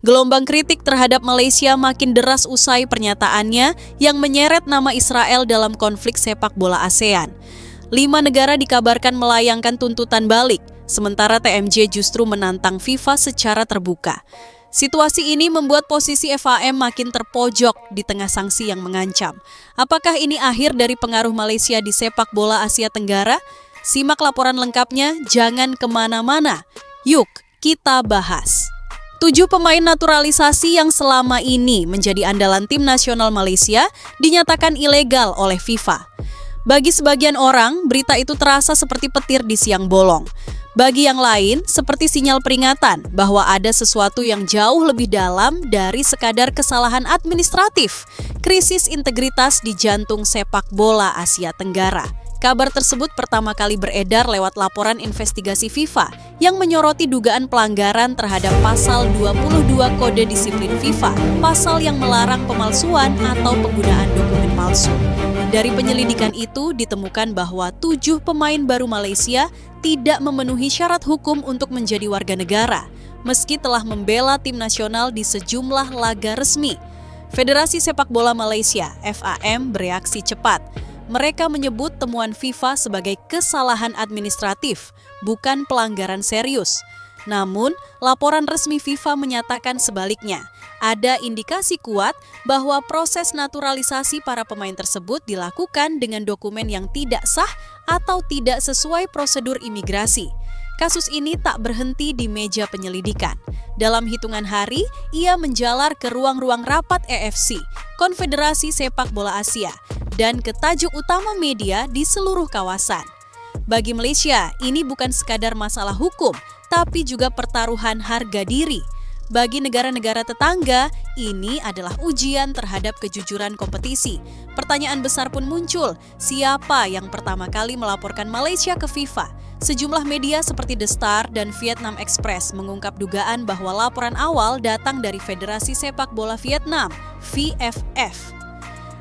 Gelombang kritik terhadap Malaysia makin deras usai pernyataannya yang menyeret nama Israel dalam konflik sepak bola ASEAN. 5 negara dikabarkan melayangkan tuntutan balik, sementara TMJ justru menantang FIFA secara terbuka. Situasi ini membuat posisi FAM makin terpojok di tengah sanksi yang mengancam. Apakah ini akhir dari pengaruh Malaysia di sepak bola Asia Tenggara? Simak laporan lengkapnya, jangan kemana-mana. Yuk, kita bahas. 7 pemain naturalisasi yang selama ini menjadi andalan tim nasional Malaysia dinyatakan ilegal oleh FIFA. Bagi sebagian orang, berita itu terasa seperti petir di siang bolong. Bagi yang lain, seperti sinyal peringatan bahwa ada sesuatu yang jauh lebih dalam dari sekadar kesalahan administratif, krisis integritas di jantung sepak bola Asia Tenggara. Kabar tersebut pertama kali beredar lewat laporan investigasi FIFA yang menyoroti dugaan pelanggaran terhadap pasal 22 Kode Disiplin FIFA, pasal yang melarang pemalsuan atau penggunaan dokumen palsu. Dari penyelidikan itu ditemukan bahwa 7 pemain baru Malaysia tidak memenuhi syarat hukum untuk menjadi warga negara, meski telah membela tim nasional di sejumlah laga resmi. Federasi Sepak Bola Malaysia, FAM, bereaksi cepat. Mereka menyebut temuan FIFA sebagai kesalahan administratif, bukan pelanggaran serius. Namun, laporan resmi FIFA menyatakan sebaliknya. Ada indikasi kuat bahwa proses naturalisasi para pemain tersebut dilakukan dengan dokumen yang tidak sah atau tidak sesuai prosedur imigrasi. Kasus ini tak berhenti di meja penyelidikan. Dalam hitungan hari, ia menjalar ke ruang-ruang rapat EFC, Konfederasi Sepak Bola Asia, dan ke tajuk utama media di seluruh kawasan. Bagi Malaysia, ini bukan sekadar masalah hukum, tapi juga pertaruhan harga diri. Bagi negara-negara tetangga, ini adalah ujian terhadap kejujuran kompetisi. Pertanyaan besar pun muncul, siapa yang pertama kali melaporkan Malaysia ke FIFA? Sejumlah media seperti The Star dan Vietnam Express mengungkap dugaan bahwa laporan awal datang dari Federasi Sepak Bola Vietnam, VFF.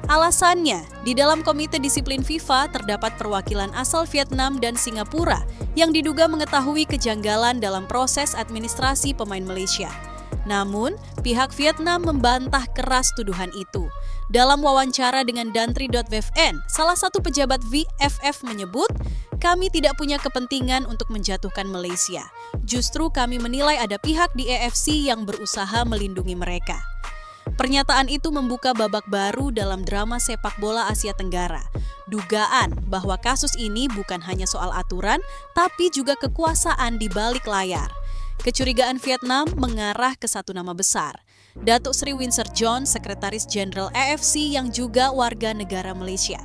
Alasannya, di dalam Komite Disiplin FIFA terdapat perwakilan asal Vietnam dan Singapura yang diduga mengetahui kejanggalan dalam proses administrasi pemain Malaysia. Namun, pihak Vietnam membantah keras tuduhan itu. Dalam wawancara dengan Dantri.vfn, salah satu pejabat VFF menyebut, "Kami tidak punya kepentingan untuk menjatuhkan Malaysia. Justru kami menilai ada pihak di AFC yang berusaha melindungi mereka." Pernyataan itu membuka babak baru dalam drama sepak bola Asia Tenggara. Dugaan bahwa kasus ini bukan hanya soal aturan, tapi juga kekuasaan di balik layar. Kecurigaan Vietnam mengarah ke satu nama besar, Datuk Seri Windsor John, Sekretaris Jenderal AFC yang juga warga negara Malaysia.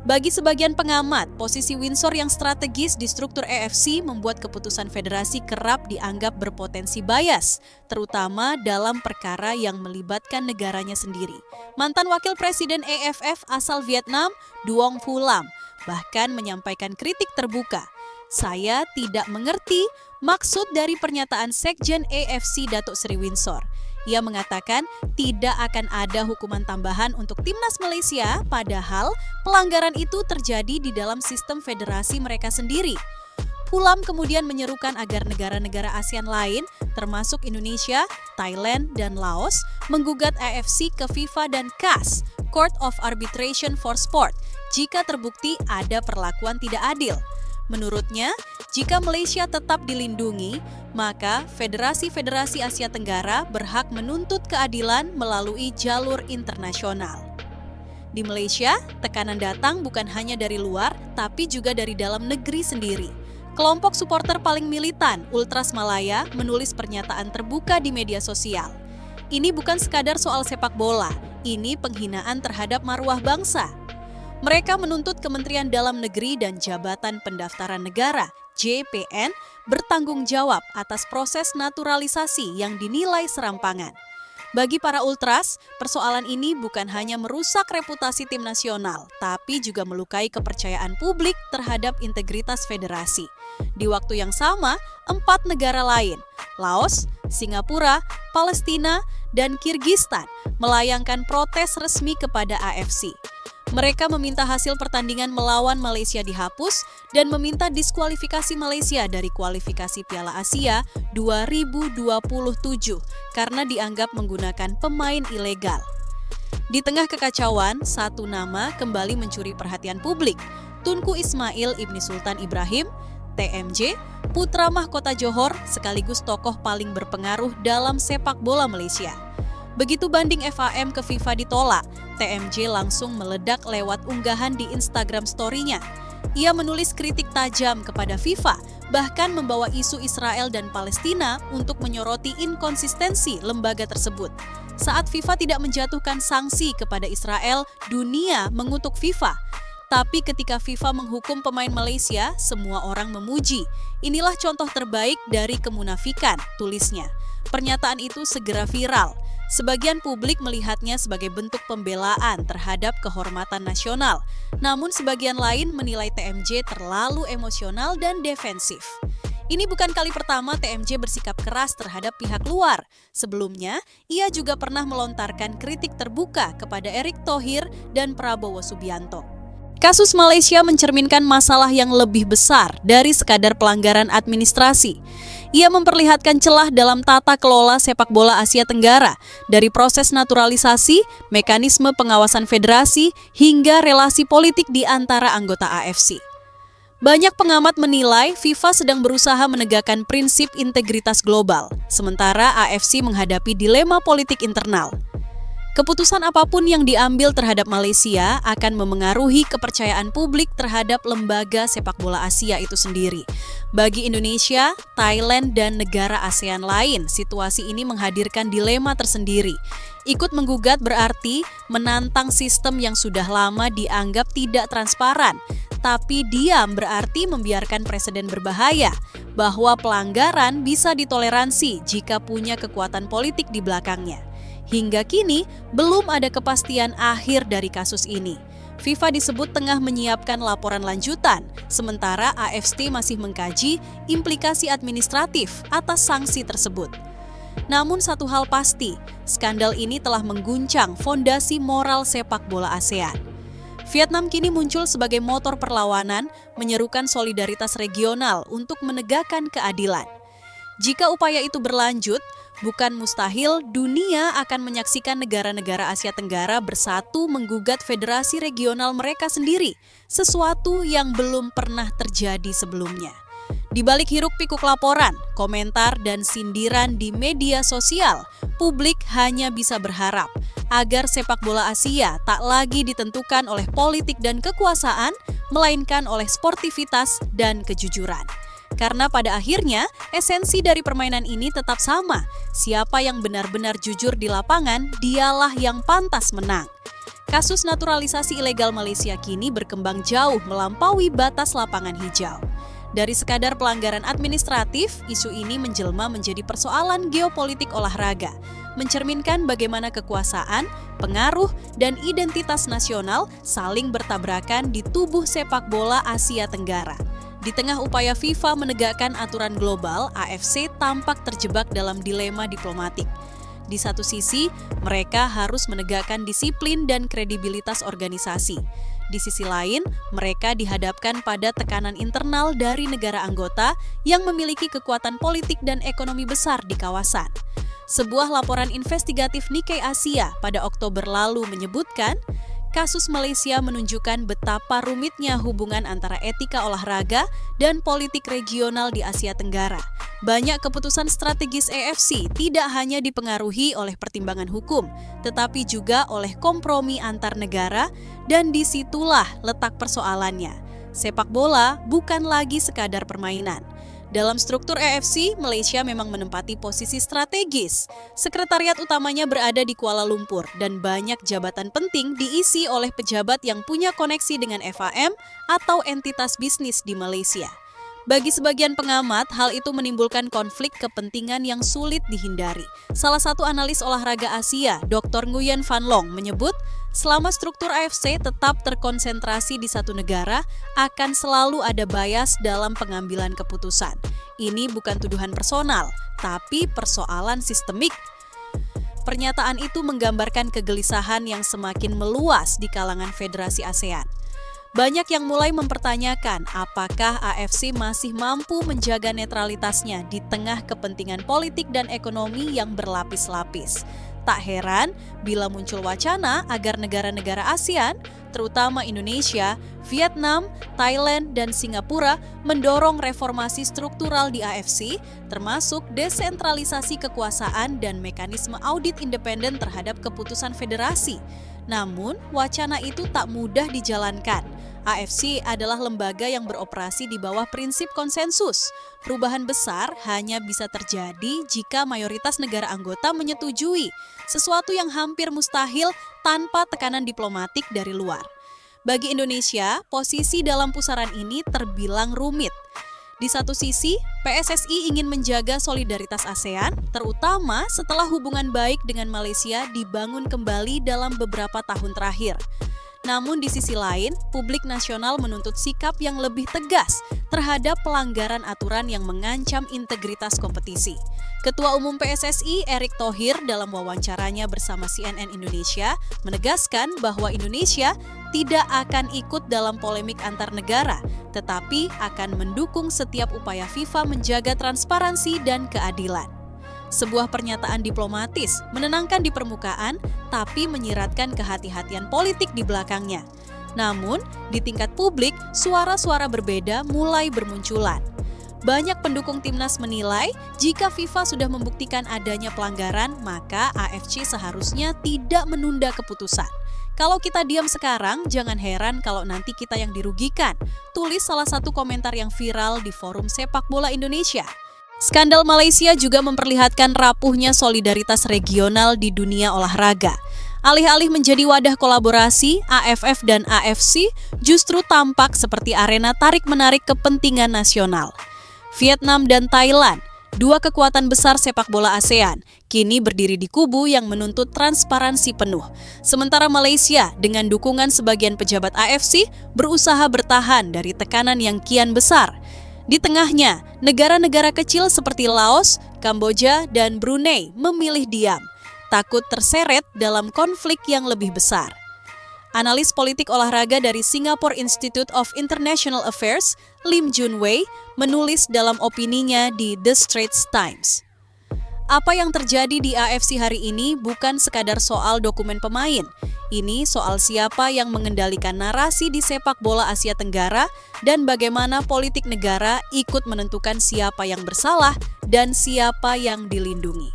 Bagi sebagian pengamat, posisi Windsor yang strategis di struktur AFC membuat keputusan federasi kerap dianggap berpotensi bias, terutama dalam perkara yang melibatkan negaranya sendiri. Mantan Wakil Presiden AFF asal Vietnam, Duong Phu Lam, bahkan menyampaikan kritik terbuka. "Saya tidak mengerti maksud dari pernyataan Sekjen AFC Datuk Seri Windsor." Ia mengatakan tidak akan ada hukuman tambahan untuk timnas Malaysia, padahal pelanggaran itu terjadi di dalam sistem federasi mereka sendiri. Pulam kemudian menyerukan agar negara-negara ASEAN lain, termasuk Indonesia, Thailand, dan Laos, menggugat AFC ke FIFA dan CAS, Court of Arbitration for Sport, jika terbukti ada perlakuan tidak adil. Menurutnya, jika Malaysia tetap dilindungi, maka Federasi-Federasi Asia Tenggara berhak menuntut keadilan melalui jalur internasional. Di Malaysia, tekanan datang bukan hanya dari luar, tapi juga dari dalam negeri sendiri. Kelompok supporter paling militan, Ultras Malaya, menulis pernyataan terbuka di media sosial. "Ini bukan sekadar soal sepak bola, ini penghinaan terhadap marwah bangsa." Mereka menuntut Kementerian Dalam Negeri dan Jabatan Pendaftaran Negara, JPN, bertanggung jawab atas proses naturalisasi yang dinilai serampangan. Bagi para ultras, persoalan ini bukan hanya merusak reputasi tim nasional, tapi juga melukai kepercayaan publik terhadap integritas federasi. Di waktu yang sama, 4 negara lain, Laos, Singapura, Palestina, dan Kirgistan, melayangkan protes resmi kepada AFC. Mereka meminta hasil pertandingan melawan Malaysia dihapus dan meminta diskualifikasi Malaysia dari kualifikasi Piala Asia 2027 karena dianggap menggunakan pemain ilegal. Di tengah kekacauan, satu nama kembali mencuri perhatian publik. Tunku Ismail Ibni Sultan Ibrahim, TMJ, putra mahkota Johor sekaligus tokoh paling berpengaruh dalam sepak bola Malaysia. Begitu banding FAM ke FIFA ditolak, TMJ langsung meledak lewat unggahan di Instagram story-nya. Ia menulis kritik tajam kepada FIFA, bahkan membawa isu Israel dan Palestina untuk menyoroti inkonsistensi lembaga tersebut. Saat FIFA tidak menjatuhkan sanksi kepada Israel, dunia mengutuk FIFA. Tapi ketika FIFA menghukum pemain Malaysia, semua orang memuji. Inilah contoh terbaik dari kemunafikan, tulisnya. Pernyataan itu segera viral. Sebagian publik melihatnya sebagai bentuk pembelaan terhadap kehormatan nasional. Namun sebagian lain menilai TMJ terlalu emosional dan defensif. Ini bukan kali pertama TMJ bersikap keras terhadap pihak luar. Sebelumnya, ia juga pernah melontarkan kritik terbuka kepada Erick Thohir dan Prabowo Subianto. Kasus Malaysia mencerminkan masalah yang lebih besar dari sekadar pelanggaran administrasi. Ia memperlihatkan celah dalam tata kelola sepak bola Asia Tenggara, dari proses naturalisasi, mekanisme pengawasan federasi, hingga relasi politik di antara anggota AFC. Banyak pengamat menilai FIFA sedang berusaha menegakkan prinsip integritas global, sementara AFC menghadapi dilema politik internal. Keputusan apapun yang diambil terhadap Malaysia akan memengaruhi kepercayaan publik terhadap lembaga sepak bola Asia itu sendiri. Bagi Indonesia, Thailand, dan negara ASEAN lain, situasi ini menghadirkan dilema tersendiri. Ikut menggugat berarti menantang sistem yang sudah lama dianggap tidak transparan, tapi diam berarti membiarkan presiden berbahaya, bahwa pelanggaran bisa ditoleransi jika punya kekuatan politik di belakangnya. Hingga kini, belum ada kepastian akhir dari kasus ini. FIFA disebut tengah menyiapkan laporan lanjutan, sementara AFC masih mengkaji implikasi administratif atas sanksi tersebut. Namun satu hal pasti, skandal ini telah mengguncang fondasi moral sepak bola ASEAN. Vietnam kini muncul sebagai motor perlawanan, menyerukan solidaritas regional untuk menegakkan keadilan. Jika upaya itu berlanjut, bukan mustahil dunia akan menyaksikan negara-negara Asia Tenggara bersatu menggugat federasi regional mereka sendiri, sesuatu yang belum pernah terjadi sebelumnya. Di balik hiruk-pikuk laporan, komentar, dan sindiran di media sosial, publik hanya bisa berharap agar sepak bola Asia tak lagi ditentukan oleh politik dan kekuasaan, melainkan oleh sportivitas dan kejujuran. Karena pada akhirnya, esensi dari permainan ini tetap sama. Siapa yang benar-benar jujur di lapangan, dialah yang pantas menang. Kasus naturalisasi ilegal Malaysia kini berkembang jauh melampaui batas lapangan hijau. Dari sekadar pelanggaran administratif, isu ini menjelma menjadi persoalan geopolitik olahraga, mencerminkan bagaimana kekuasaan, pengaruh, dan identitas nasional saling bertabrakan di tubuh sepak bola Asia Tenggara. Di tengah upaya FIFA menegakkan aturan global, AFC tampak terjebak dalam dilema diplomatik. Di satu sisi, mereka harus menegakkan disiplin dan kredibilitas organisasi. Di sisi lain, mereka dihadapkan pada tekanan internal dari negara anggota yang memiliki kekuatan politik dan ekonomi besar di kawasan. Sebuah laporan investigatif Nikkei Asia pada Oktober lalu menyebutkan, kasus Malaysia menunjukkan betapa rumitnya hubungan antara etika olahraga dan politik regional di Asia Tenggara. Banyak keputusan strategis AFC tidak hanya dipengaruhi oleh pertimbangan hukum, tetapi juga oleh kompromi antar negara, dan disitulah letak persoalannya. Sepak bola bukan lagi sekadar permainan. Dalam struktur AFC, Malaysia memang menempati posisi strategis. Sekretariat utamanya berada di Kuala Lumpur dan banyak jabatan penting diisi oleh pejabat yang punya koneksi dengan FAM atau entitas bisnis di Malaysia. Bagi sebagian pengamat, hal itu menimbulkan konflik kepentingan yang sulit dihindari. Salah satu analis olahraga Asia, Dr. Nguyen Van Long, menyebut, selama struktur AFC tetap terkonsentrasi di satu negara, akan selalu ada bias dalam pengambilan keputusan. Ini bukan tuduhan personal, tapi persoalan sistemik. Pernyataan itu menggambarkan kegelisahan yang semakin meluas di kalangan Federasi ASEAN. Banyak yang mulai mempertanyakan apakah AFC masih mampu menjaga netralitasnya di tengah kepentingan politik dan ekonomi yang berlapis-lapis. Tak heran bila muncul wacana agar negara-negara ASEAN, terutama Indonesia, Vietnam, Thailand, dan Singapura mendorong reformasi struktural di AFC, termasuk desentralisasi kekuasaan dan mekanisme audit independen terhadap keputusan federasi. Namun, wacana itu tak mudah dijalankan. AFC adalah lembaga yang beroperasi di bawah prinsip konsensus. Perubahan besar hanya bisa terjadi jika mayoritas negara anggota menyetujui, sesuatu yang hampir mustahil tanpa tekanan diplomatik dari luar. Bagi Indonesia, posisi dalam pusaran ini terbilang rumit. Di satu sisi, PSSI ingin menjaga solidaritas ASEAN, terutama setelah hubungan baik dengan Malaysia dibangun kembali dalam beberapa tahun terakhir. Namun di sisi lain, publik nasional menuntut sikap yang lebih tegas terhadap pelanggaran aturan yang mengancam integritas kompetisi. Ketua Umum PSSI Erick Thohir dalam wawancaranya bersama CNN Indonesia menegaskan bahwa Indonesia tidak akan ikut dalam polemik antar negara, tetapi akan mendukung setiap upaya FIFA menjaga transparansi dan keadilan. Sebuah pernyataan diplomatis, menenangkan di permukaan, tapi menyiratkan kehati-hatian politik di belakangnya. Namun, di tingkat publik, suara-suara berbeda mulai bermunculan. Banyak pendukung timnas menilai, jika FIFA sudah membuktikan adanya pelanggaran, maka AFC seharusnya tidak menunda keputusan. Kalau kita diam sekarang, jangan heran kalau nanti kita yang dirugikan, tulis salah satu komentar yang viral di forum sepak bola Indonesia. Skandal Malaysia juga memperlihatkan rapuhnya solidaritas regional di dunia olahraga. Alih-alih menjadi wadah kolaborasi, AFF dan AFC justru tampak seperti arena tarik-menarik kepentingan nasional. Vietnam dan Thailand, dua kekuatan besar sepak bola ASEAN, kini berdiri di kubu yang menuntut transparansi penuh. Sementara Malaysia, dengan dukungan sebagian pejabat AFC, berusaha bertahan dari tekanan yang kian besar. Di tengahnya, negara-negara kecil seperti Laos, Kamboja, dan Brunei memilih diam, takut terseret dalam konflik yang lebih besar. Analis politik olahraga dari Singapore Institute of International Affairs, Lim Jun Wei, menulis dalam opininya di The Straits Times. Apa yang terjadi di AFC hari ini bukan sekadar soal dokumen pemain. Ini soal siapa yang mengendalikan narasi di sepak bola Asia Tenggara dan bagaimana politik negara ikut menentukan siapa yang bersalah dan siapa yang dilindungi.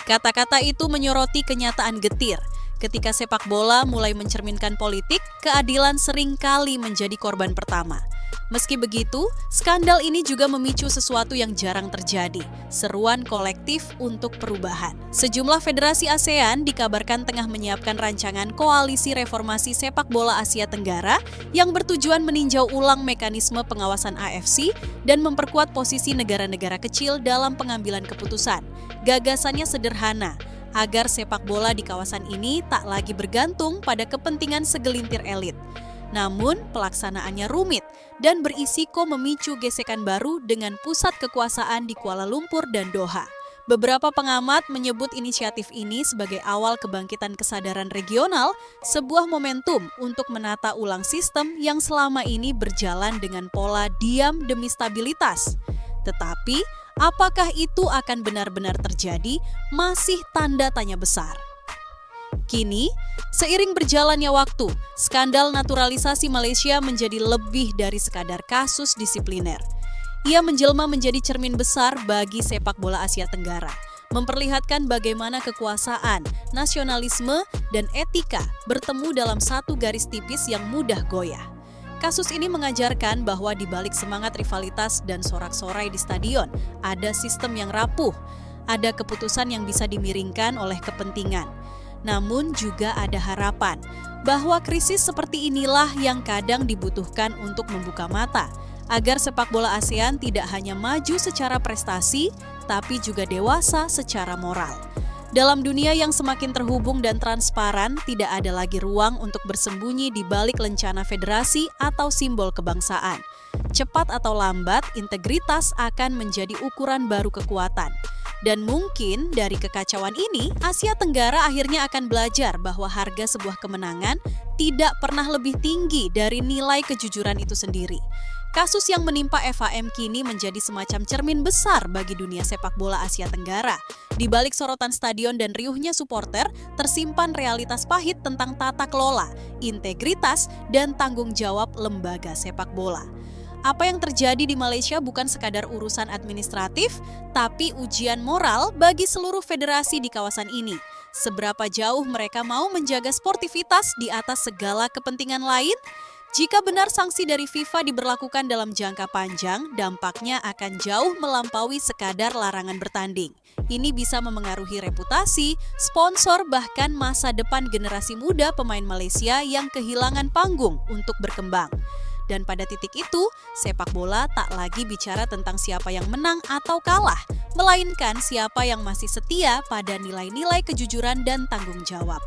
Kata-kata itu menyoroti kenyataan getir. Ketika sepak bola mulai mencerminkan politik, keadilan seringkali menjadi korban pertama. Meski begitu, skandal ini juga memicu sesuatu yang jarang terjadi, seruan kolektif untuk perubahan. Sejumlah federasi ASEAN dikabarkan tengah menyiapkan rancangan koalisi reformasi sepak bola Asia Tenggara yang bertujuan meninjau ulang mekanisme pengawasan AFC dan memperkuat posisi negara-negara kecil dalam pengambilan keputusan. Gagasannya sederhana, agar sepak bola di kawasan ini tak lagi bergantung pada kepentingan segelintir elit. Namun, pelaksanaannya rumit dan berisiko memicu gesekan baru dengan pusat kekuasaan di Kuala Lumpur dan Doha. Beberapa pengamat menyebut inisiatif ini sebagai awal kebangkitan kesadaran regional, sebuah momentum untuk menata ulang sistem yang selama ini berjalan dengan pola diam demi stabilitas. Tetapi, apakah itu akan benar-benar terjadi? Masih tanda tanya besar. Kini, seiring berjalannya waktu, skandal naturalisasi Malaysia menjadi lebih dari sekadar kasus disipliner. Ia menjelma menjadi cermin besar bagi sepak bola Asia Tenggara, memperlihatkan bagaimana kekuasaan, nasionalisme, dan etika bertemu dalam satu garis tipis yang mudah goyah. Kasus ini mengajarkan bahwa di balik semangat rivalitas dan sorak-sorai di stadion, ada sistem yang rapuh, ada keputusan yang bisa dimiringkan oleh kepentingan. Namun juga ada harapan bahwa krisis seperti inilah yang kadang dibutuhkan untuk membuka mata, agar sepak bola ASEAN tidak hanya maju secara prestasi, tapi juga dewasa secara moral. Dalam dunia yang semakin terhubung dan transparan, tidak ada lagi ruang untuk bersembunyi di balik lencana federasi atau simbol kebangsaan. Cepat atau lambat, integritas akan menjadi ukuran baru kekuatan. Dan mungkin dari kekacauan ini, Asia Tenggara akhirnya akan belajar bahwa harga sebuah kemenangan tidak pernah lebih tinggi dari nilai kejujuran itu sendiri. Kasus yang menimpa FHM kini menjadi semacam cermin besar bagi dunia sepak bola Asia Tenggara. Di balik sorotan stadion dan riuhnya supporter, tersimpan realitas pahit tentang tata kelola, integritas, dan tanggung jawab lembaga sepak bola. Apa yang terjadi di Malaysia bukan sekadar urusan administratif, tapi ujian moral bagi seluruh federasi di kawasan ini. Seberapa jauh mereka mau menjaga sportivitas di atas segala kepentingan lain? Jika benar sanksi dari FIFA diberlakukan dalam jangka panjang, dampaknya akan jauh melampaui sekadar larangan bertanding. Ini bisa memengaruhi reputasi, sponsor, bahkan masa depan generasi muda pemain Malaysia yang kehilangan panggung untuk berkembang. Dan pada titik itu, sepak bola tak lagi bicara tentang siapa yang menang atau kalah, melainkan siapa yang masih setia pada nilai-nilai kejujuran dan tanggung jawab.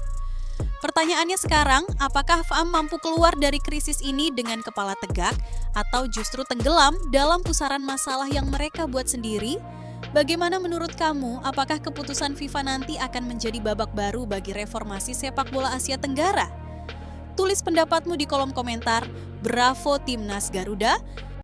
Pertanyaannya sekarang, apakah FAM mampu keluar dari krisis ini dengan kepala tegak atau justru tenggelam dalam pusaran masalah yang mereka buat sendiri? Bagaimana menurut kamu, apakah keputusan FIFA nanti akan menjadi babak baru bagi reformasi sepak bola Asia Tenggara? Tulis pendapatmu di kolom komentar. Bravo Timnas Garuda,